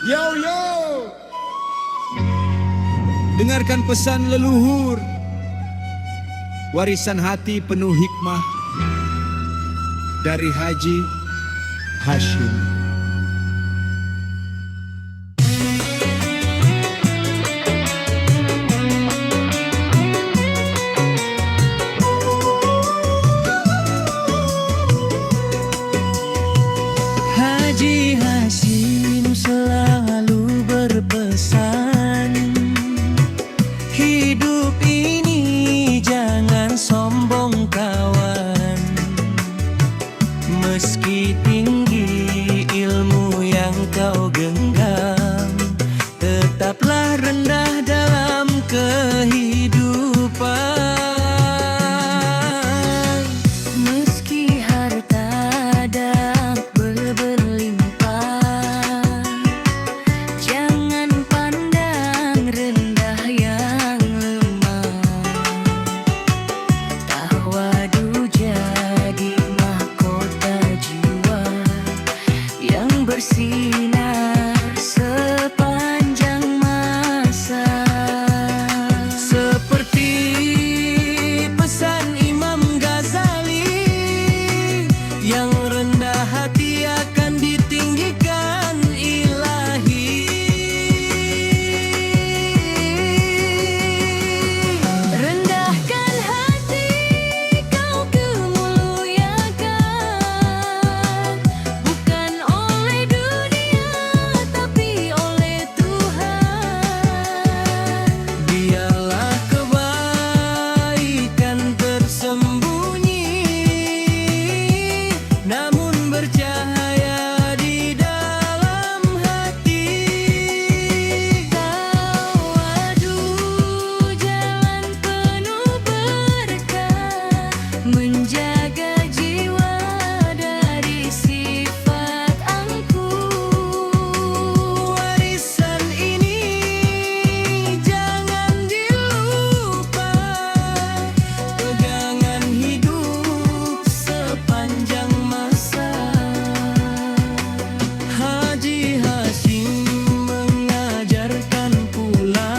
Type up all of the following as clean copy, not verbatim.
Yo yo, dengarkan pesan leluhur, warisan hati penuh hikmah dari Haji Hashim. Haji Hashim selalu berpesan, hidup ini jangan sombong kawan. Meski tinggi ilmu yang kau genggam, tetaplah rendah dalam kehidupan. Meski harta dan berlimpah, jangan pandang rendah yang lemah. Tawadu jadi mahkota jiwa yang bersinar sepanjang masa. Seperti pesan Imam Ghazali, yang rendah hati akan ditinggikan Ilahi. Rendahkan hati, kau kemuliakan, bukan oleh dunia tapi oleh Tuhan. Biarlah kebaikan tersembunyi, namun bercahaya di dalam hati. Tawadu jalan penuh berkah, menjaga jiwa dari sifat angkuh. Warisan ini jangan dilupa, pegangan hidup sepanjang masa. Haji Hashim mengajarkan pula,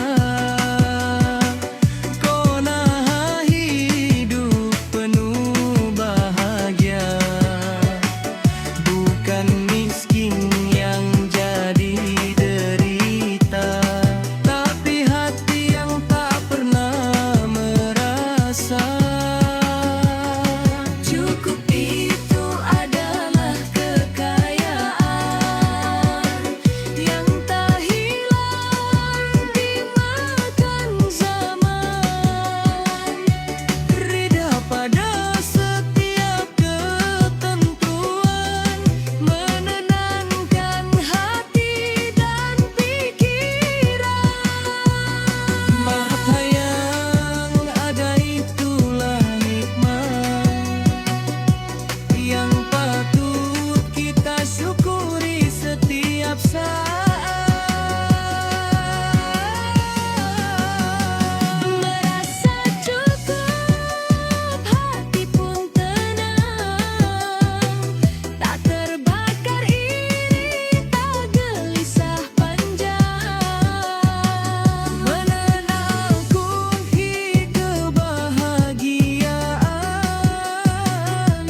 qanaah hidup penuh bahagia, bukan miskin yang jadi derita, tapi hati yang tak pernah merasa cukup. Itu adalah kekayaan yang tak hilang dimakan zaman. Rida pada setiap ketentuan, menenangkan hati dan pikiran. Maha yang ada itulah nikmat yang patut kita syukuri setiap saat. Merasa cukup, hati pun tenang, tak terbakar iri, tak gelisah panjang. Mengenal kunci kebahagiaan,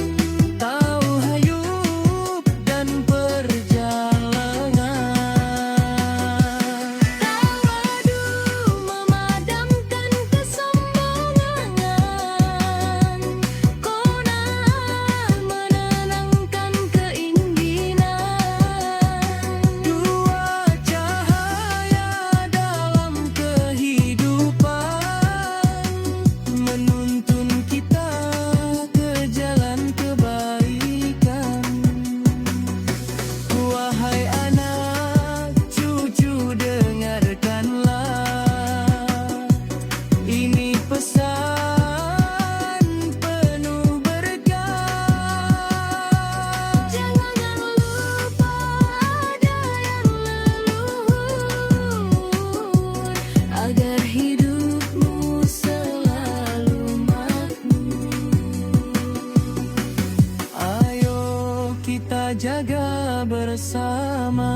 tahu hayub dan perjalanan. Tawadu memadamkan kesombongan, qanaah menenangkan keinginan. Dua cahaya dalam kehidupan, menuntun kita ke jalan kebaikan. Wahai anak cucu, dengarkanlah, ini pesan penuh berkah. Jangan lupa ada yang leluhur, agar hidupmu selalu makmur. Ayo kita jaga bersama.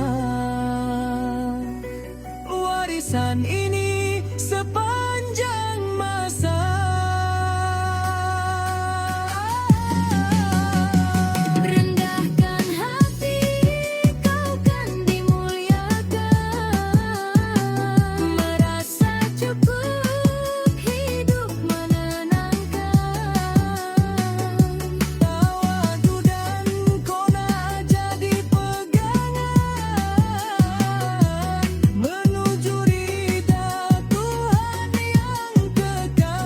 pesan ini sepanjang masa. Rendahkan hati, kau kan dimuliakan. Merasa cukup, hidup menenangkan. Tawadu dan qanaah jadi pegangan menuju ridha Tuhan yang kekal.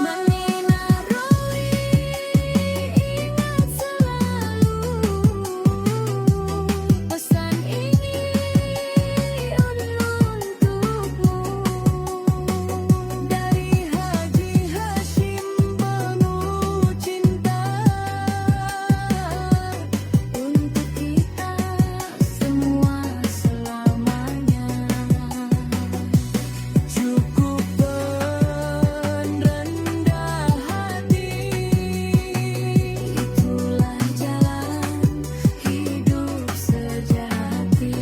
Menghina Roy, ingat selalu pesan ini untukmu. Dari Haji Hashim penuh cinta Untuk kita semua selamanya. cukup rendah hati. Itulah jalan hidup sejati.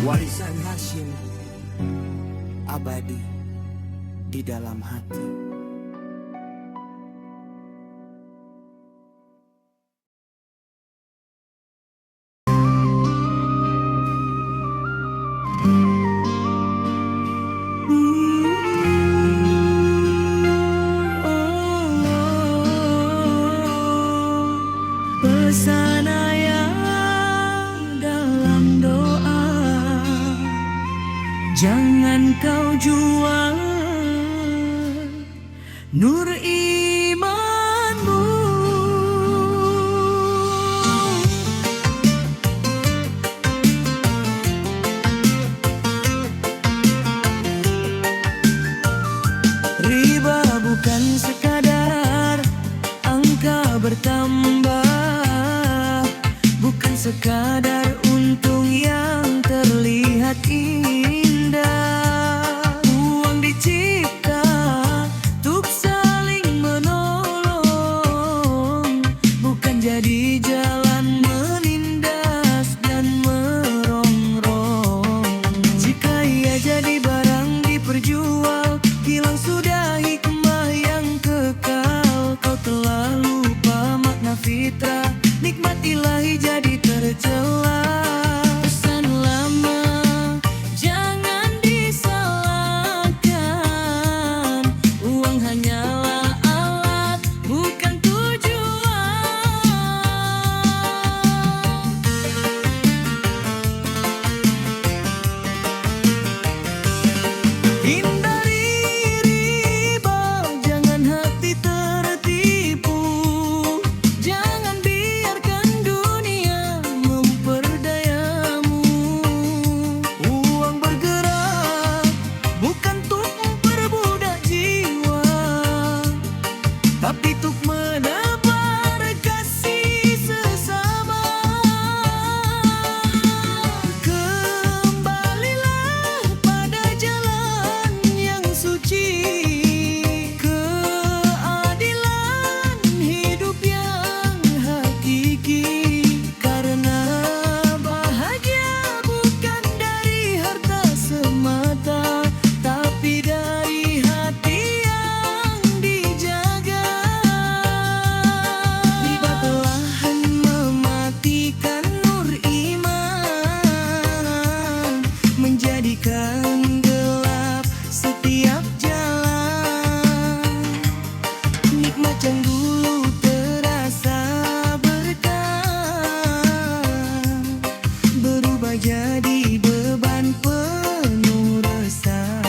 Warisan Hashim abadi di dalam hati. Pesan ayah dalam doa, jangan kau jual nur imanmu. Riba bukan sekadar angka bertambah, bukan sekadar untung yang terlihat indah. Uang dicipta untuk saling menolong, bukan jadi jalan menindas dan merongrong. Jika ia jadi barang diperjual, hilang sudah hikmah yang kekal. Kau telah lupa makna fitrah, nikmat ilahi jadi tercela. Pesan lama jangan disalahkan. Uang hanyalah alat, bukan tujuan. Hindari riba, jangan hati tertipu. Jangan biarkan dunia Memperdayamu. Uang bergerak bukan untuk memperbudak jiwa, tapi untuk menebar kasih sesama. Kembalilah pada jalan yang suci, keadilan hidup yang hakiki. Karena bahagia bukan dari harta semata, tapi dari hati yang dijaga. Riba perlahan mematikan nur iman, menjadikan gelap setiap jalan. Nikmat yang dulu terasa berkah, berubah jadi beban penuh resah.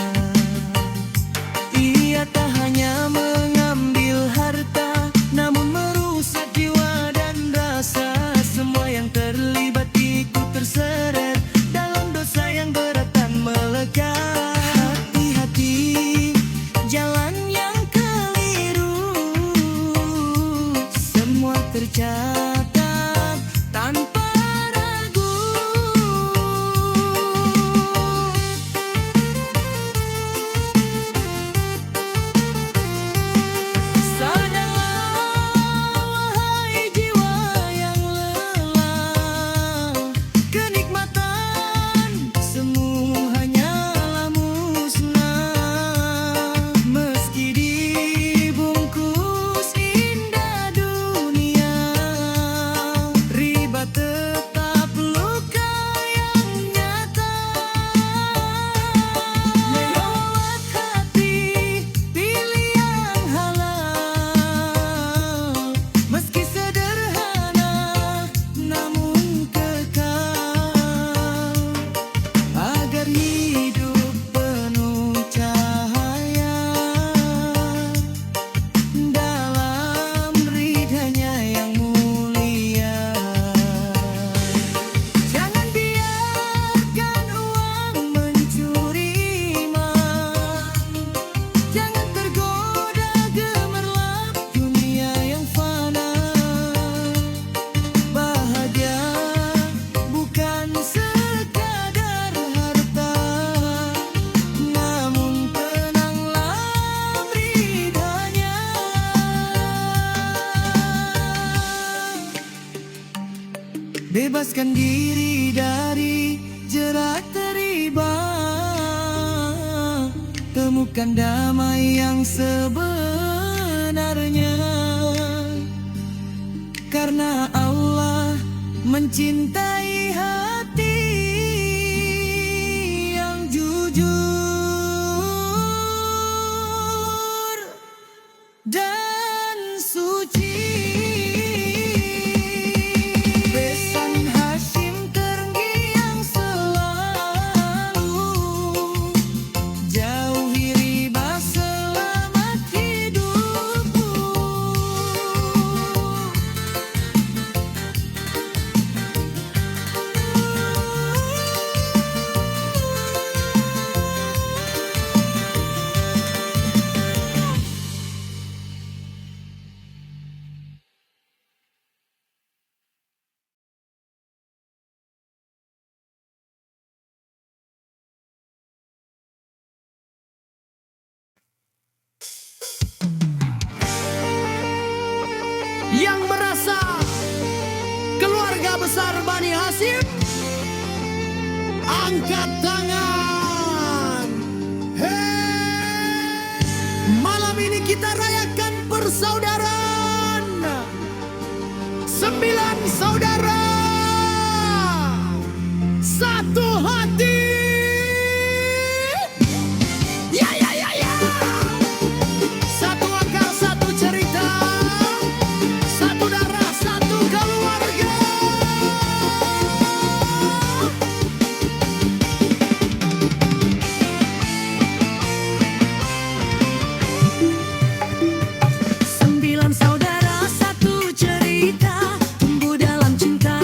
Ia tak hanya mengambil harta, namun merusak jiwa dan rasa. Semua yang terlibat ikut terseret dalam dosa yang berat dan melekat. Hati-hati, jalan yang keliru, semua tercatat tanpa ragu. Sadarlah wahai jiwa yang lelah, kenikmatan Bebaskan diri dari jerat teriba, temukan damai yang sebenarnya. Karena Allah mencintai hati yang jujur dan suci. Pesan Hashim terngiang selalu, jauhi riba selamat hidupku. Yang merasa keluarga besar Bani Hashim, angkat tangan. Hey, malam ini kita rayakan persaudaraan. 9 saudara, satu hati. Ya ya ya ya. Satu akal, satu cerita. Satu darah, satu keluarga. Sembilan saudara, satu cerita, tumbuh dalam cinta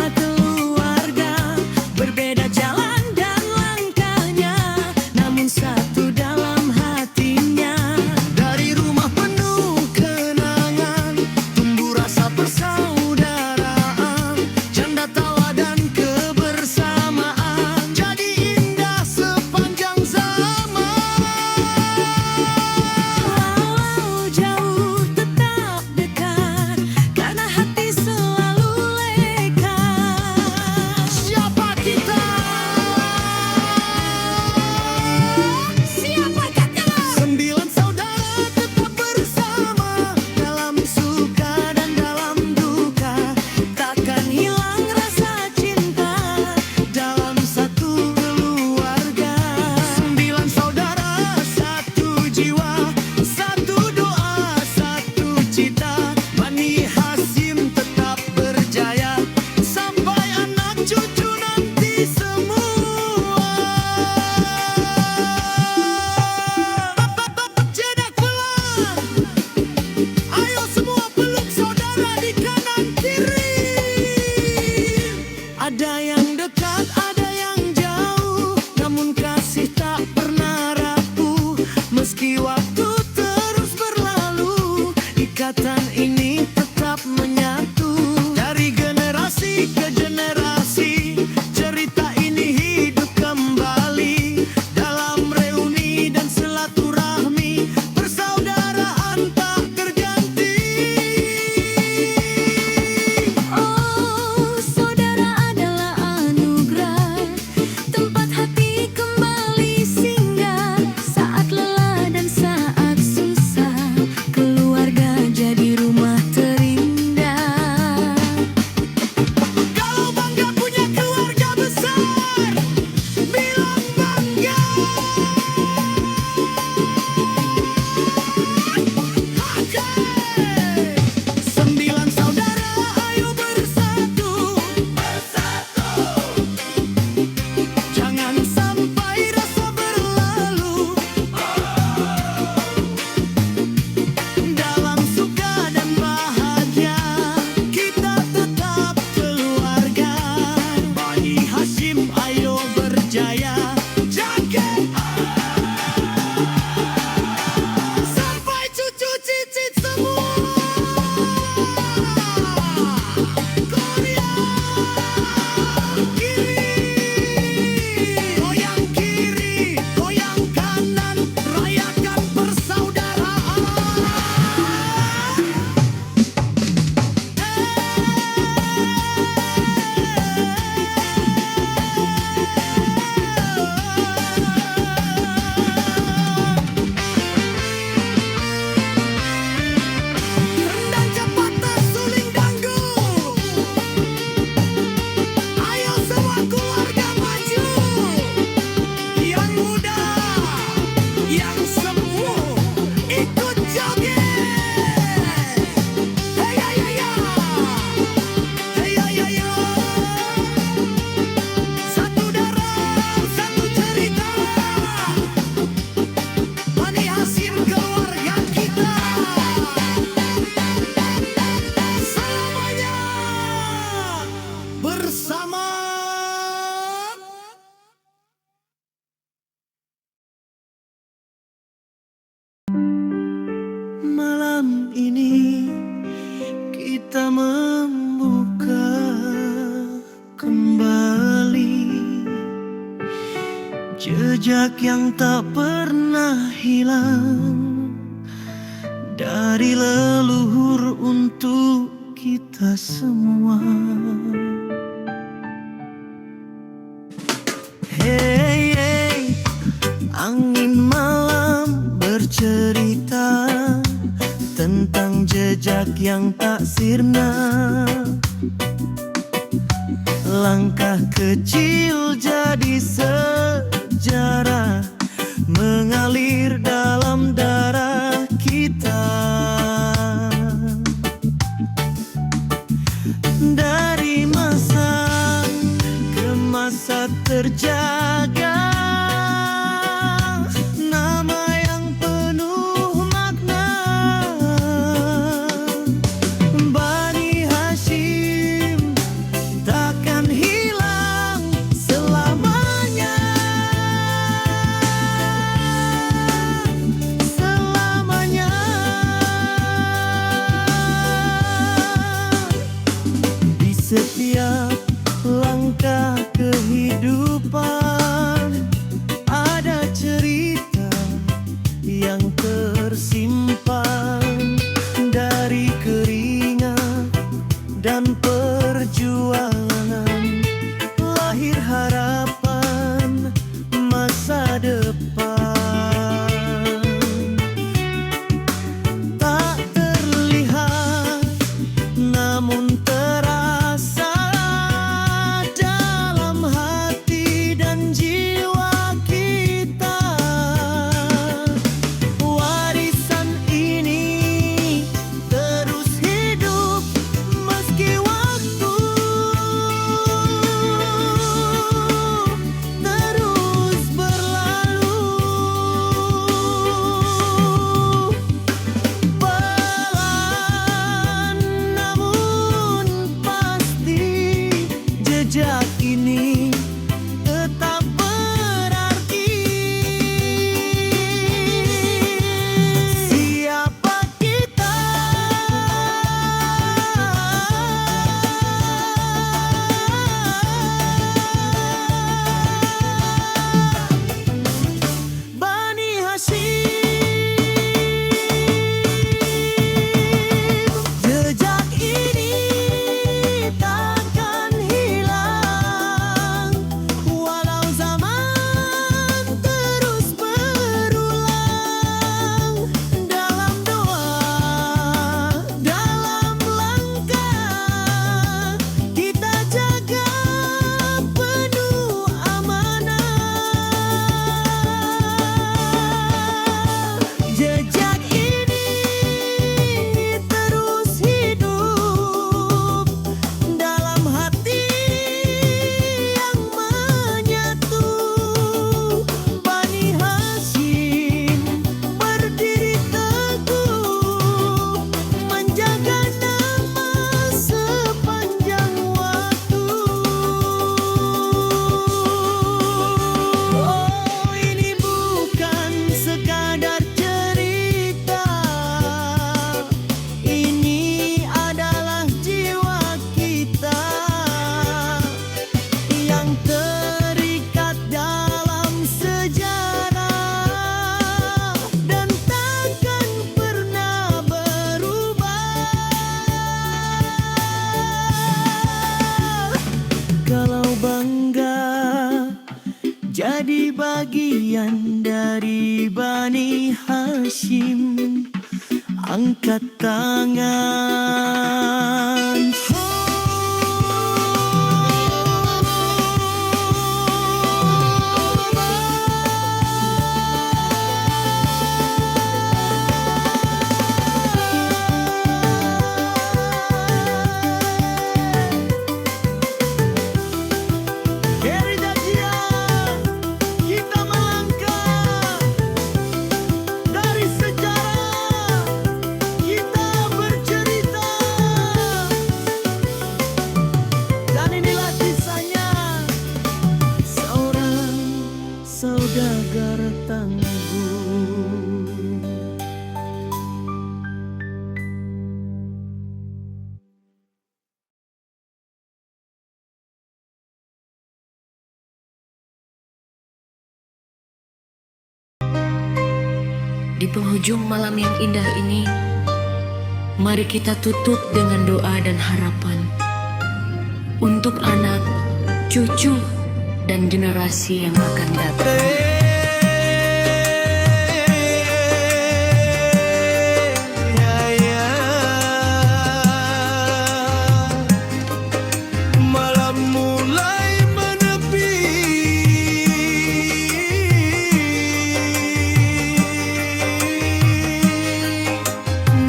jejak yang tak pernah hilang dari leluhur untuk kita semua. Hey, hey, angin malam bercerita tentang jejak yang tak sirna. Langkah kecil jadi sejarah mengalir dalam darah kita. Dari masa ke masa terjaga nama yang penuh makna. Bani Hashim takkan hilang selamanya. Selamanya. Di setiap langkah kehidupan ada cerita yang tersimpan dari keringat dan perjuangan, lahir harapan masa depan. Tak terlihat namun terasa dalam hati dan jiwa kita. Warisan ini terus hidup meski waktu terus berlalu. Pelan namun pasti jejak ini tetap berarti. Siapa kita? Bani Hashim. Jejak ini takkan hilang walau zaman terus berulang. Dalam doa, dalam langkah kita jaga penuh amanah. Jejak ini terus hidup dalam hati yang menyatu. Bani Hashim berdiri teguh menjaga nama sepanjang waktu. Oh, ini bukan sekadar cerita, ini adalah jiwa kita yang terikat dalam sejarah dan takkan pernah berubah. Kalau bangga jadi bagian dari Bani Hashim, angkat tangan. Dari dajian kita melangkah, dari sejarah kita bercerita. Di penghujung malam yang indah ini, mari kita tutup dengan doa dan harapan untuk anak, cucu, dan generasi yang akan datang. Malam mulai menepi,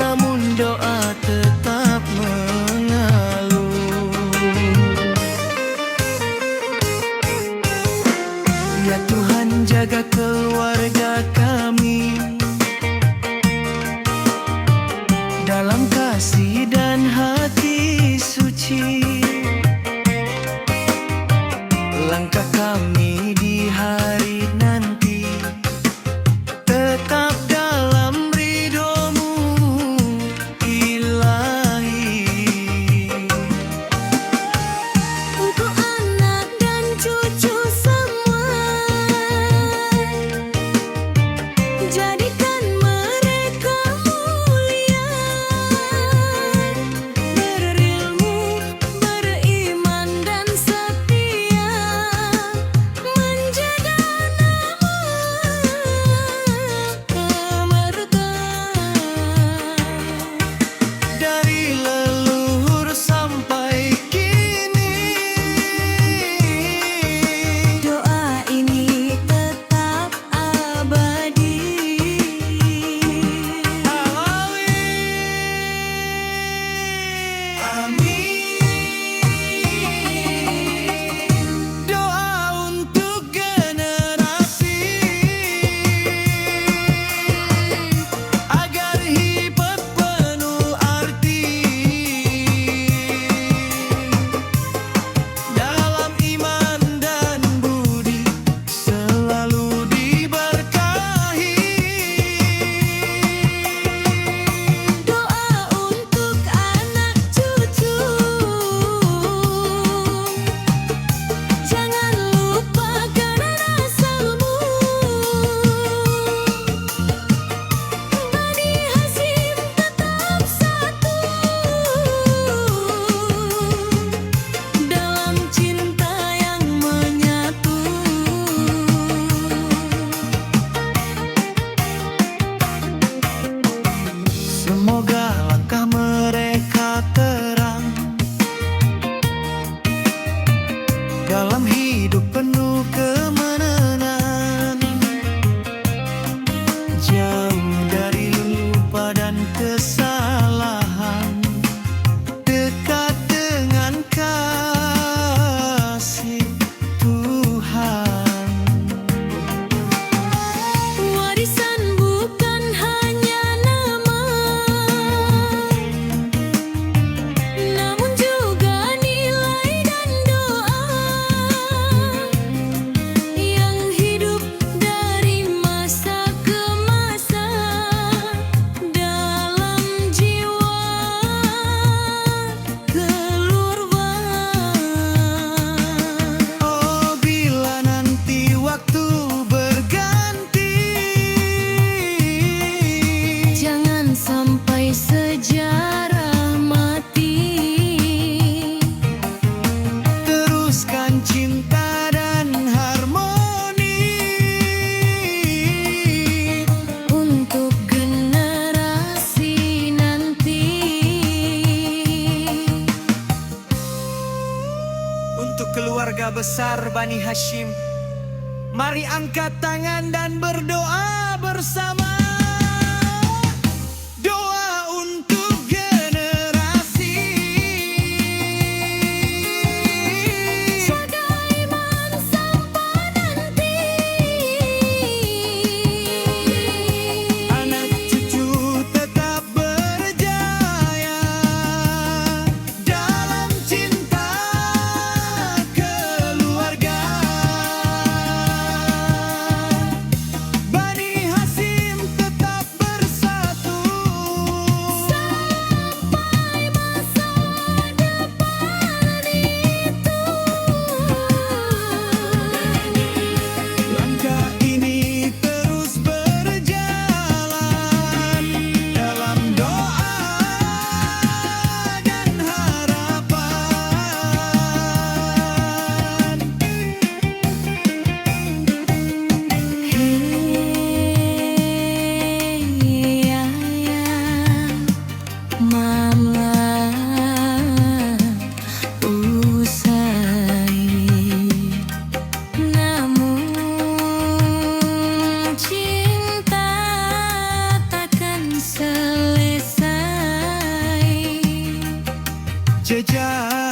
namun doa tetap mengalir. Ya Tuhan, jaga keluarga kami dalam kasih dan hati suci. Langkah kami di hari nanti tetap dalam ridho-Mu, Ilahi. Untuk anak dan cucu semua, jadikan mereka mulia, berilmu, beriman dan setia, menjaga nama marga. Dari leluhur sampai kini, Doa ini tetap abadi. Amin. Doa untuk generasi agar hidup penuh arti dalam iman dan budi, selalu diberkahi. Doa untuk anak cucu, jangan lupakan asalmu. Bani Hasyim tetap satu dalam cinta yang menyatu. Semoga langkah mereka terang dalam hidup penuh kemenangan, jauh dari lupa dan kesalahan, dekat dengan kasih Tuhan. Warisan bukan hanya nama, namun juga nilai dan doa yang hidup dari masa ke masa dalam jiwa keluarga. Oh, bila nanti waktu berganti, Jangan sampai sejarah mati. teruskan cinta dan harmoni Untuk generasi nanti. untuk keluarga besar Bani Hasyim. Mari angkat tangan dan berdoa bersama. Doa untuk generasi, Jaga iman sampai nanti. anak cucu tetap berjaya dalam cinta keluarga. Bani Hasyim jejak